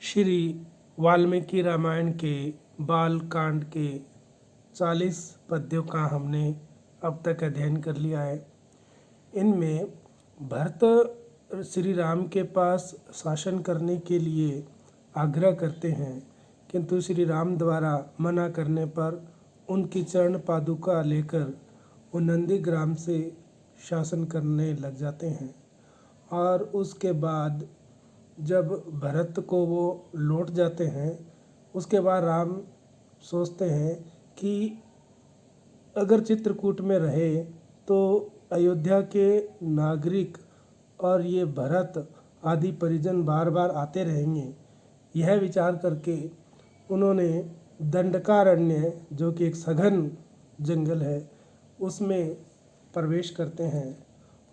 श्री वाल्मीकि रामायण के बाल कांड के 40 पद्यों का हमने अब तक अध्ययन कर लिया है। इनमें भरत श्री राम के पास शासन करने के लिए आग्रह करते हैं, किंतु श्री राम द्वारा मना करने पर उनकी चरण पादुका लेकर वो नंदीग्राम से शासन करने लग जाते हैं। और उसके बाद जब भरत को वो लौट जाते हैं, उसके बाद राम सोचते हैं कि अगर चित्रकूट में रहे तो अयोध्या के नागरिक और ये भरत आदि परिजन बार बार आते रहेंगे। यह विचार करके उन्होंने दंडकारण्य, जो कि एक सघन जंगल है, उसमें प्रवेश करते हैं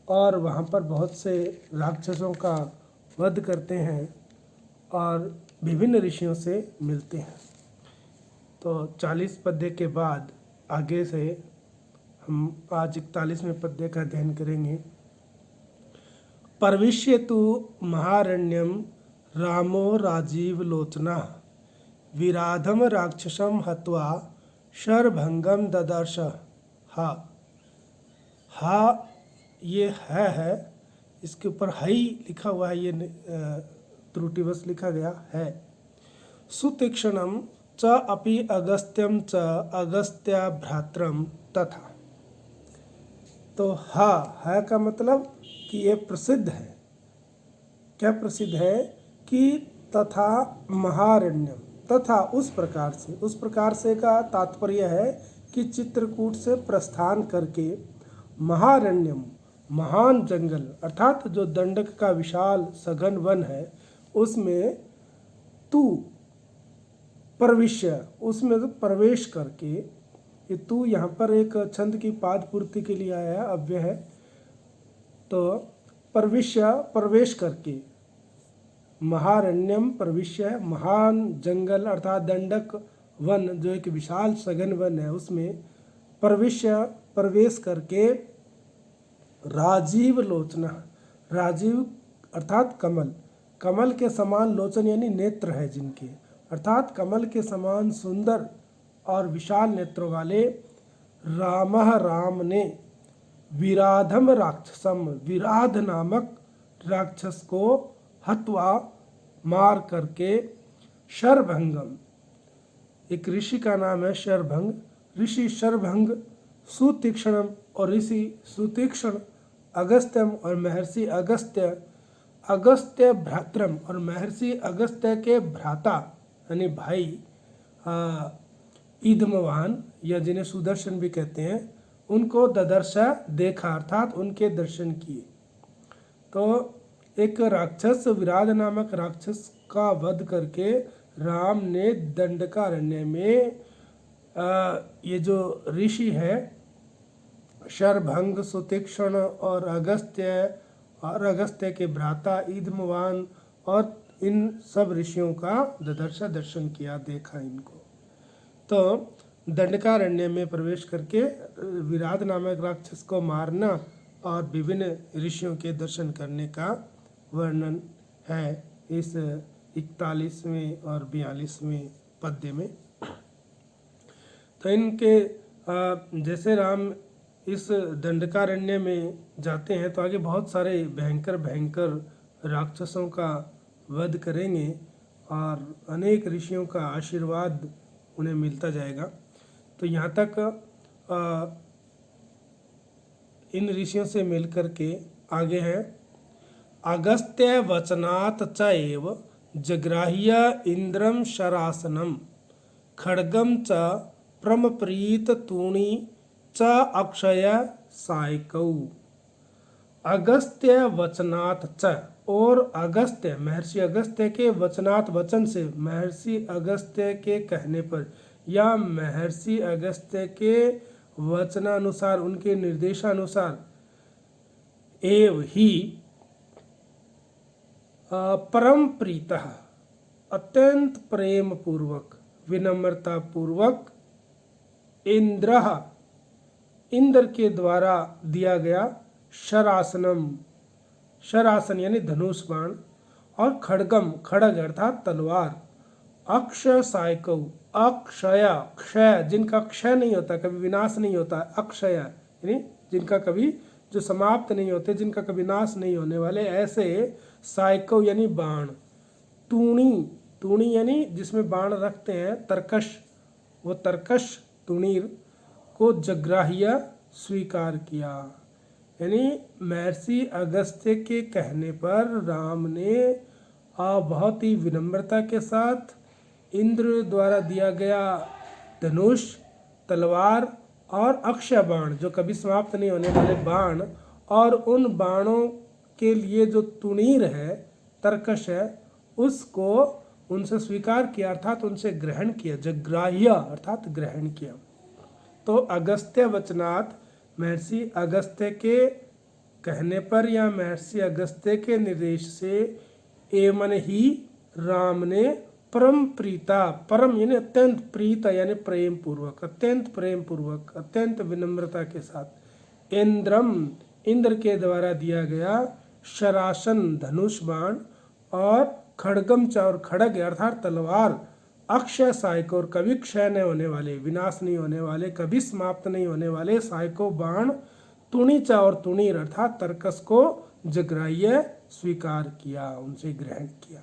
और वहाँ पर बहुत से राक्षसों का वध करते हैं और विभिन्न ऋषियों से मिलते हैं। तो 40 पद्य के बाद आगे से हम आज 41वें पद्य का अध्ययन करेंगे। प्रविश्य तु महारण्यम रामो राजीव लोचना विराधम राक्षसम हत्वा शरभंगम ददर्श। हा ये है, इसके ऊपर हई लिखा हुआ है, ये त्रुटिवश लिखा गया है। सुतीक्ष्णम च अपि अगस्त्यम च अगस्त्या भ्रात्रम तथा। तो हा का मतलब कि ये प्रसिद्ध है। क्या प्रसिद्ध है कि तथा महारण्यम, तथा उस प्रकार से का तात्पर्य है कि चित्रकूट से प्रस्थान करके महारण्यम, महान जंगल, अर्थात जो दंडक का विशाल सघन वन है, उसमें तू प्रविश्य, उसमें तो प्रवेश करके, ये तू यहाँ पर एक छंद की पाद पूर्ति के लिए आया है, अव्यय है। तो प्रविश्य प्रवेश करके, महारण्यम प्रविश्य, महान जंगल अर्थात दंडक वन, जो एक विशाल सघन वन है, उसमें प्रविश्य प्रवेश करके राजीव लोचना, राजीव अर्थात कमल, कमल के समान लोचन यानी नेत्र है जिनके, अर्थात कमल के समान सुंदर और विशाल नेत्रों वाले राम ने विराधम राक्षसम, विराध नामक राक्षस को हत्वा मार करके शरभंगम, एक ऋषि का नाम है शरभंग, ऋषि शरभंग, सुतीक्ष्णम और ऋषि सुतीक्ष्ण, अगस्त्यम और महर्षि अगस्त्य, अगस्त्य भ्रात्रम और महर्षि अगस्त्य के भ्राता यानी भाई ईदमवान, या जिन्हें सुदर्शन भी कहते हैं, उनको ददर्श देखा, अर्थात उनके दर्शन किए। तो एक राक्षस, विराध नामक राक्षस का वध करके राम ने दंडकारण्य में ये जो ऋषि है शरभंग, सुतीक्ष्ण और अगस्त्य के भ्राता ईदमवान और इन सब ऋषियों का दर्शन किया, देखा इनको। तो दंडकारण्य में प्रवेश करके विराध नामक राक्षस को मारना और विभिन्न ऋषियों के दर्शन करने का वर्णन है इस 41वें और 42वें पद्य में। तो इनके जैसे राम इस दंडकारण्य में जाते हैं तो आगे बहुत सारे भयंकर राक्षसों का वध करेंगे और अनेक ऋषियों का आशीर्वाद उन्हें मिलता जाएगा। तो यहाँ तक इन ऋषियों से मिलकर के आगे है, अगस्त्य वचनात् च एव जग्राह्य इंद्रम शरासनम खड्गम च प्रमप्रीत तूणी च अक्षय सायकौ। अगस्त्य वचनात् च, और अगस्त्य महर्षि अगस्त्य के वचनात् वचन से, महर्षि अगस्त्य के कहने पर या महर्षि अगस्त्य के वचनानुसार, उनके निर्देशानुसार, एव ही परम प्रीतः, अत्यंत प्रेम पूर्वक, विनम्रता पूर्वक, इंद्र के द्वारा दिया गया शरासनम, शरासन यानी धनुष बाण, और खड़गम, खड़ग अर्थात तलवार, अक्षय सायकौ, अक्षय, क्षय जिनका क्षय नहीं होता, कभी विनाश नहीं होता, अक्षय यानी जिनका कभी जो समाप्त नहीं होते, जिनका कभी नाश नहीं होने वाले, ऐसे सायकौ यानी बाण, तूणी, तूणी यानी जिसमें बाण रखते हैं, तरकश, वो तरकश तुणीर को जग्राह्य स्वीकार किया। यानी महर्षि अगस्त्य के कहने पर राम ने बहुत ही विनम्रता के साथ इंद्र द्वारा दिया गया धनुष, तलवार और अक्षय बाण, जो कभी समाप्त नहीं होने वाले बाण, और उन बाणों के लिए जो तुणीर है, तरकश है, उसको उनसे स्वीकार किया अर्थात उनसे ग्रहण किया, जग्राह्य अर्थात ग्रहण किया। तो अगस्त्य वचनात्, महर्षि अगस्त्य के कहने पर या महर्षि अगस्त्य के निर्देश से, एमन ही राम ने परम प्रीता, परम यानी अत्यंत, प्रीता यानी प्रेम पूर्वक, अत्यंत प्रेम पूर्वक, अत्यंत विनम्रता के साथ, इंद्रम, इंद्र के द्वारा दिया गया शरासन धनुष बाण, और खड़गम और खड़ग अर्थात तलवार, अक्षय सायको और कभी क्षय नहीं होने वाले, विनाश नहीं होने वाले, कभी समाप्त नहीं होने वाले सायको बाण, तुणीचा और तुणीर अर्थात तरकस को जग्राह्य स्वीकार किया, उनसे ग्रहण किया।